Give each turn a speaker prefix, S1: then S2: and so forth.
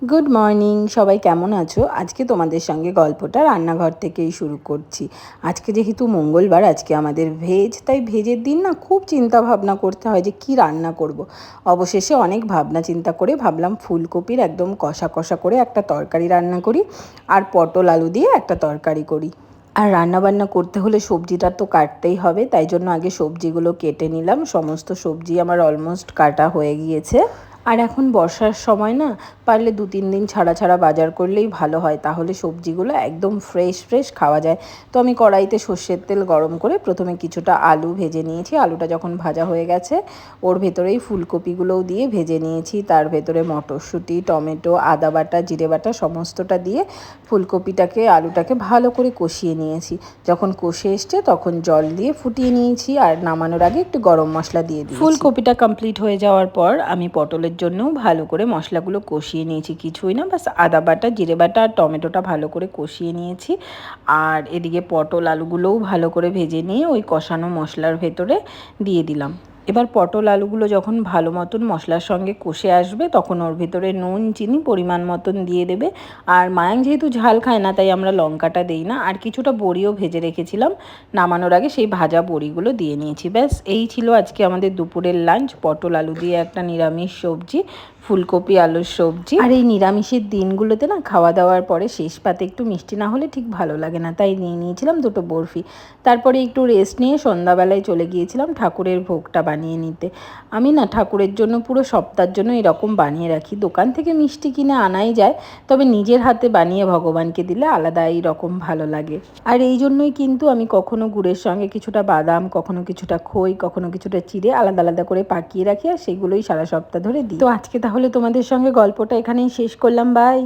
S1: Good morning, সবাই কেমন আছো? আজকে তোমাদের সঙ্গে গল্পটা রান্নাঘর থেকেই শুরু করছি। আজকে যেহেতু মঙ্গলবার, আজকে আমাদের ভেজ, তাই ভেজের দিন না খুব চিন্তা ভাবনা করতে হয় যে কি রান্না করব। অবশেষে অনেক ভাবনা চিন্তা করে ভাবলাম ফুলকপির একদম কষা কষা করে একটা তরকারি রান্না করি, আর পটল আলু দিয়ে একটা তরকারি করি। আর রান্নাবান্না করতে হলে সবজিটা তো কাটতেই হবে, তাই জন্য আগে সবজিগুলো কেটে নিলাম। সমস্ত সবজি আমার অলমোস্ট কাটা হয়ে গিয়েছে। আর এখন বর্ষার সময় না, পারলে 2-3 দিন ছাড়া ছাড়া বাজার করলেই ভালো হয়, তাহলে সবজিগুলো একদম ফ্রেশ ফ্রেশ খাওয়া যায়। তো আমি কড়াইতে সর্ষের তেল গরম করে প্রথমে কিছুটা আলু ভেজে নিয়েছি। আলুটা যখন ভাজা হয়ে গেছে, ওর ভেতরেই ফুলকপিগুলোও দিয়ে ভেজে নিয়েছি। তার ভেতরে মটরশুঁটি, টমেটো, আদা বাটা, জিরে বাটা সমস্তটা দিয়ে ফুলকপিটাকে আলুটাকে ভালো করে কষিয়ে নিয়েছি। যখন কষে এসছে তখন জল দিয়ে ফুটিয়ে নিয়েছি, আর নামানোর আগে একটু গরম মশলা দিয়ে দিয়েছি। ফুলকপিটা কমপ্লিট হয়ে যাওয়ার পর আমি পটলের জন্যও ভালো করে মশলাগুলো কষিয়ে নিয়েছি। কিছুই না, বাস আদা বাটা, জিরে বাটা আর টমেটোটা ভালো করে কষিয়ে নিয়েছি। আর এদিকে পটল আলুগুলোও ভালো করে ভেজে নিয়ে ওই কষানো মশলার ভেতরে দিয়ে দিলাম। এবার পটল আলুগুলো যখন ভালো মতন মশলার সঙ্গে কষে আসবে, তখন ওর ভেতরে নুন চিনি পরিমাণ মতন দিয়ে দেবে। আর মায়াং যেহেতু ঝাল খায় না, তাই আমরা লঙ্কাটা দেই না। আর কিছুটা বড়িও ভেজে রেখেছিলাম, নামানোর আগে সেই ভাজা বড়িগুলো দিয়ে নিয়েছি। ব্যাস এই ছিল আজকে আমাদের দুপুরের লাঞ্চ। পটল আলু দিয়ে একটা নিরামিষ সবজি, ফুলকপি আলুর সবজি। আর এই নিরামিষের দিনগুলোতে না খাওয়া দাওয়ার পরে শেষ পাতে একটু মিষ্টি না হলে ঠিক ভালো লাগে না, তাই নিয়ে নিয়েছিলাম 2টো বরফি। তারপরে একটু রেস্ট নিয়ে সন্ধ্যাবেলায় চলে গিয়েছিলাম ঠাকুরের ভোগটা বানিয়ে নিতে। আমি না ঠাকুরের জন্য পুরো সপ্তাহের জন্য এরকম বানিয়ে রাখি। দোকান থেকে মিষ্টি কিনে আনাই যায়, তবে নিজের হাতে বানিয়ে ভগবানকে দিলে আলাদাই রকম ভালো লাগে। আর এই জন্যই কিন্তু আমি কখনো গুড়ের সঙ্গে কিছুটা বাদাম, কখনো কিছুটা খই, কখনো কিছুটা চিড়ে আলাদা আলাদা করে পাকিয়ে রাখি, আর সেগুলোই সারা সপ্তাহ ধরে দিই। তো আজকে তাহলে তোমাদের সঙ্গে গল্পটা এখানেই শেষ করলাম। বাই।